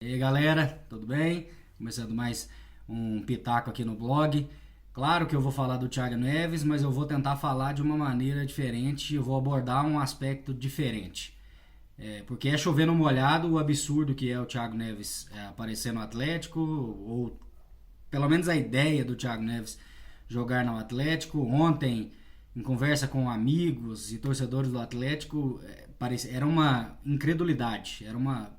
E aí galera, tudo bem? Começando mais um pitaco aqui no blog. Claro que eu vou falar do Thiago Neves, mas eu vou tentar falar de uma maneira diferente, eu vou abordar um aspecto diferente. Porque é chover no molhado o absurdo que é o Thiago Neves aparecer no Atlético, ou pelo menos a ideia do Thiago Neves jogar no Atlético. Ontem, em conversa com amigos e torcedores do Atlético, era uma incredulidade, era uma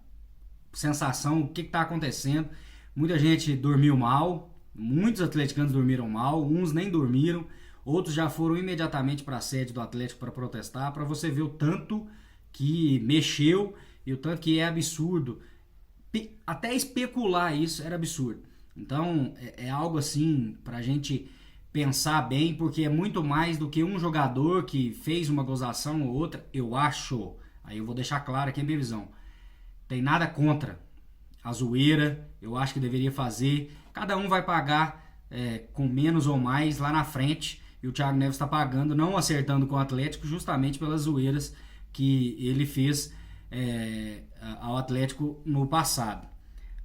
sensação, o que está acontecendo. Muita gente dormiu mal, muitos atleticanos dormiram mal, uns nem dormiram, outros já foram imediatamente para a sede do Atlético para protestar, para você ver o tanto que mexeu e o tanto que é absurdo. Até especular isso era absurdo. Então é algo assim para a gente pensar bem, porque é muito mais do que um jogador que fez uma gozação ou outra, eu acho. Aí eu vou deixar claro aqui a minha visão. Tem nada contra a zoeira, eu acho que deveria fazer. Cada um vai pagar com menos ou mais lá na frente. E o Thiago Neves está pagando, não acertando com o Atlético, justamente pelas zoeiras que ele fez ao Atlético no passado.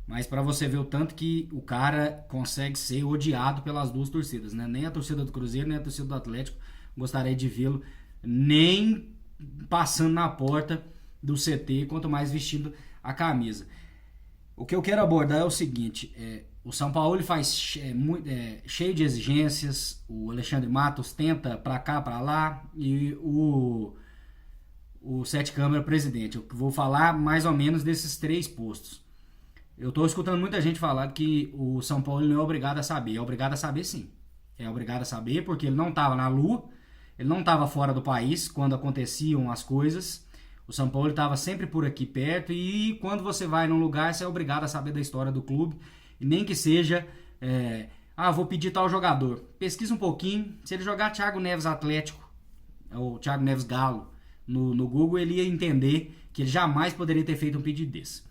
Mas para você ver o tanto que o cara consegue ser odiado pelas duas torcidas, né? Nem a torcida do Cruzeiro, nem a torcida do Atlético gostaria de vê-lo nem passando na porta do CT, quanto mais vestindo a camisa. O que eu quero abordar é o seguinte: o São Paulo faz cheio de exigências, o Alexandre Matos tenta pra cá, pra lá, e o Sete Câmara presidente. Eu vou falar mais ou menos desses três postos. Eu tô escutando muita gente falar que o São Paulo não é obrigado a saber. É obrigado a saber, sim. É obrigado a saber porque ele não estava na Lua, ele não estava fora do país quando aconteciam as coisas. O São Paulo estava sempre por aqui perto, e quando você vai num lugar, você é obrigado a saber da história do clube, e nem que seja, vou pedir tal jogador. Pesquisa um pouquinho, se ele jogar Thiago Neves Atlético, ou Thiago Neves Galo, no Google, ele ia entender que ele jamais poderia ter feito um pedido desse.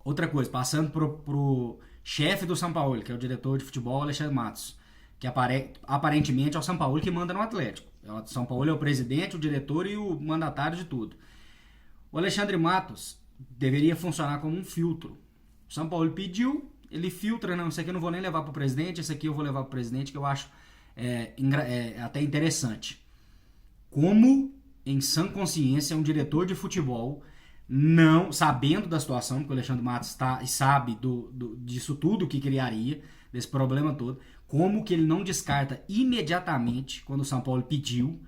Outra coisa, passando pro chefe do São Paulo, que é o diretor de futebol, Alexandre Matos, que aparentemente é o São Paulo que manda no Atlético. O São Paulo é o presidente, o diretor e o mandatário de tudo. O Alexandre Matos deveria funcionar como um filtro. O São Paulo pediu, ele filtra, não, isso aqui eu não vou nem levar para o presidente, esse aqui eu vou levar para o presidente, que eu acho até interessante. Como, em sã consciência, um diretor de futebol, não sabendo da situação, porque o Alexandre Matos sabe disso tudo que criaria, desse problema todo, como que ele não descarta imediatamente, quando o São Paulo pediu,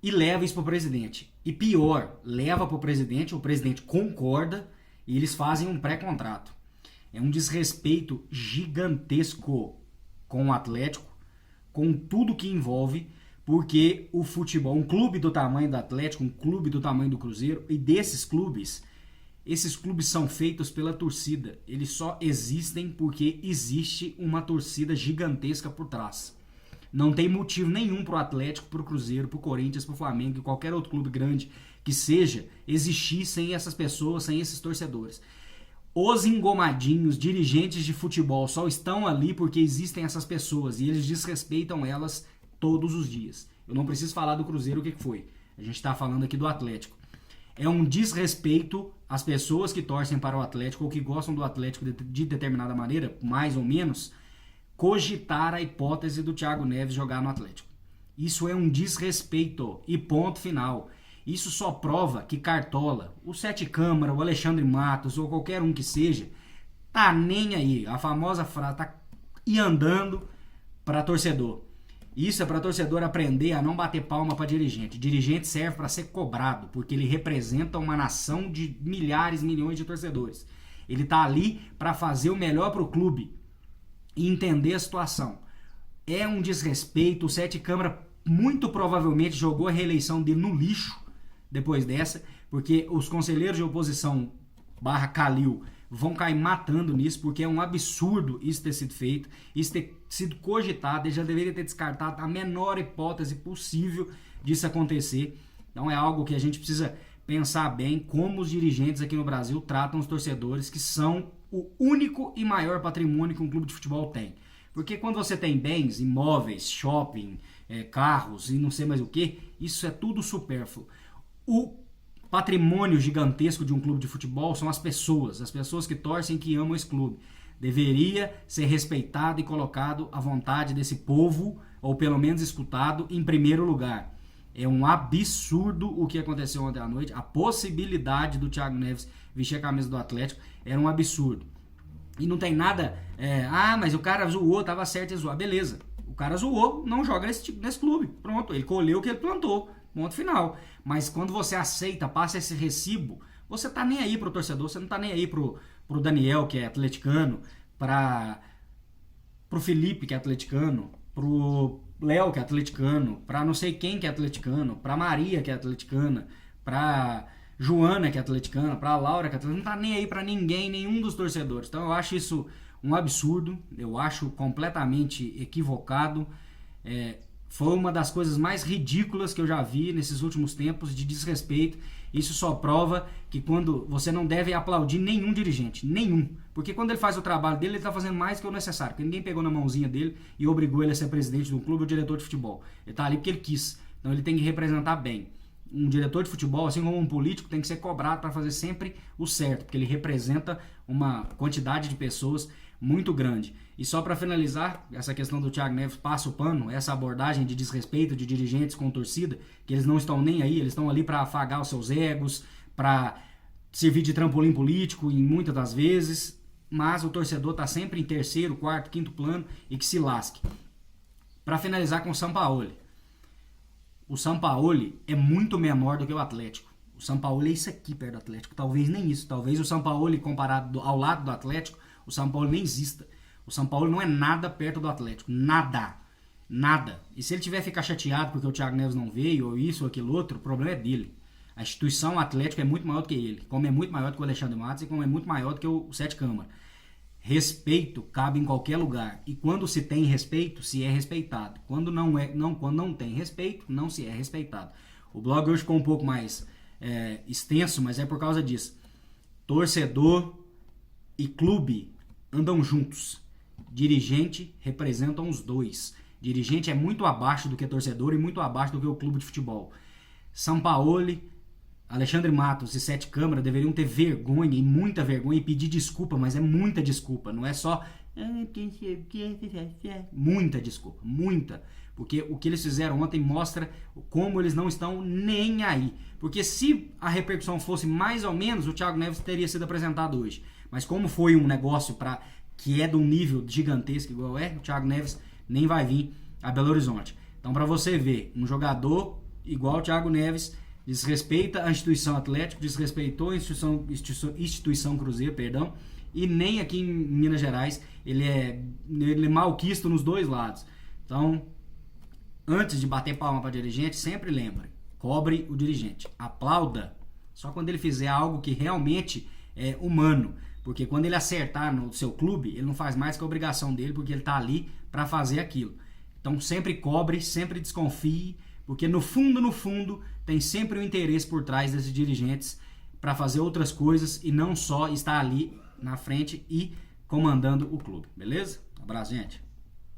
e leva isso pro presidente. E pior, leva pro presidente, o presidente concorda e eles fazem um pré-contrato. É um desrespeito gigantesco com o Atlético, com tudo que envolve, porque o futebol, um clube do tamanho do Atlético, um clube do tamanho do Cruzeiro, e desses clubes, esses clubes são feitos pela torcida. Eles só existem porque existe uma torcida gigantesca por trás. Não tem motivo nenhum pro Atlético, pro Cruzeiro, pro Corinthians, pro Flamengo e qualquer outro clube grande que seja existir sem essas pessoas, sem esses torcedores. Os engomadinhos, dirigentes de futebol, só estão ali porque existem essas pessoas e eles desrespeitam elas todos os dias. Eu não preciso falar do Cruzeiro, o que foi. A gente está falando aqui do Atlético. É um desrespeito às pessoas que torcem para o Atlético ou que gostam do Atlético de determinada maneira, mais ou menos, cogitar a hipótese do Thiago Neves jogar no Atlético. Isso é um desrespeito e ponto final. Isso só prova que Cartola, o Sete Câmara, o Alexandre Matos ou qualquer um que seja, tá nem aí. A famosa frase tá andando para torcedor. Isso é para torcedor aprender a não bater palma para dirigente. Dirigente serve para ser cobrado, porque ele representa uma nação de milhares, milhões de torcedores. Ele tá ali para fazer o melhor pro clube e entender a situação. É um desrespeito. O Sete Câmara muito provavelmente jogou a reeleição dele no lixo depois dessa, porque os conselheiros de oposição /Calil vão cair matando nisso, porque é um absurdo isso ter sido feito, isso ter sido cogitado. Ele já deveria ter descartado a menor hipótese possível disso acontecer. Então é algo que a gente precisa pensar bem, como os dirigentes aqui no Brasil tratam os torcedores, que são o único e maior patrimônio que um clube de futebol tem. Porque quando você tem bens, imóveis, shopping, carros e não sei mais o que, isso é tudo supérfluo. patrimônio gigantesco de um clube de futebol são as pessoas que torcem, que amam esse clube. Deveria ser respeitado e colocado à vontade desse povo, ou pelo menos escutado, em primeiro lugar. É um absurdo o que aconteceu ontem à noite. A possibilidade do Thiago Neves vestir a camisa do Atlético era um absurdo. E não tem nada... mas o cara zoou, tava certo em zoar. Beleza, o cara zoou, não joga nesse clube. Pronto, ele colheu o que ele plantou. Ponto final. Mas quando você aceita, passa esse recibo, você tá nem aí pro torcedor, você não tá nem aí pro Daniel, que é atleticano, pro Felipe, que é atleticano, pro Léo, que é atleticano, pra não sei quem que é atleticano, pra Maria, que é atleticana, pra Joana, que é atleticana, pra Laura, que é atleticana, não tá nem aí pra ninguém, nenhum dos torcedores. Então eu acho isso um absurdo, eu acho completamente equivocado. Foi uma das coisas mais ridículas que eu já vi nesses últimos tempos de desrespeito. Isso só prova que quando você não deve aplaudir nenhum dirigente, nenhum. Porque quando ele faz o trabalho dele, ele está fazendo mais do que o necessário. Porque ninguém pegou na mãozinha dele e obrigou ele a ser presidente de um clube ou diretor de futebol. Ele está ali porque ele quis. Então ele tem que representar bem. Um diretor de futebol, assim como um político, tem que ser cobrado para fazer sempre o certo. Porque ele representa uma quantidade de pessoas muito grande. E só para finalizar, essa questão do Thiago Neves passa o pano, essa abordagem de desrespeito de dirigentes com torcida, que eles não estão nem aí, eles estão ali para afagar os seus egos, para servir de trampolim político em muitas das vezes, mas o torcedor está sempre em terceiro, quarto, quinto plano e que se lasque. Para finalizar com o Sampaoli. O Sampaoli é muito menor do que o Atlético. O Sampaoli é isso aqui perto do Atlético, talvez nem isso. Talvez o Sampaoli comparado ao lado do Atlético, o São Paulo nem exista. O São Paulo não é nada perto do Atlético. Nada. Nada. E se ele tiver ficar chateado porque o Thiago Neves não veio, ou isso ou aquilo outro, o problema é dele. A instituição Atlético é muito maior do que ele. Como é muito maior do que o Alexandre Matos e como é muito maior do que o Sete Câmara. Respeito cabe em qualquer lugar. E quando se tem respeito, se é respeitado. Quando não tem respeito, não se é respeitado. O blog hoje ficou um pouco mais extenso, mas é por causa disso. Torcedor e clube andam juntos. Dirigente representam os dois. Dirigente é muito abaixo do que torcedor e muito abaixo do que o clube de futebol. Sampaoli, Alexandre Matos e Sete Câmara deveriam ter vergonha, e muita vergonha, e pedir desculpa, mas é muita desculpa. Não é só... Muita desculpa, muita. Porque o que eles fizeram ontem mostra como eles não estão nem aí. Porque se a repercussão fosse mais ou menos, o Thiago Neves teria sido apresentado hoje. Mas como foi um negócio que é de um nível gigantesco igual o Thiago Neves nem vai vir a Belo Horizonte. Então, para você ver, um jogador igual o Thiago Neves desrespeita a instituição Atlético, desrespeitou a instituição Cruzeiro, perdão, e nem aqui em Minas Gerais ele é malquisto nos dois lados. Então, antes de bater palma para dirigente, sempre lembre, cobre o dirigente, aplauda só quando ele fizer algo que realmente é humano. Porque quando ele acertar no seu clube, ele não faz mais que a obrigação dele, porque ele está ali para fazer aquilo. Então sempre cobre, sempre desconfie, porque no fundo, tem sempre um interesse por trás desses dirigentes para fazer outras coisas e não só estar ali na frente e comandando o clube. Beleza? Um abraço, gente.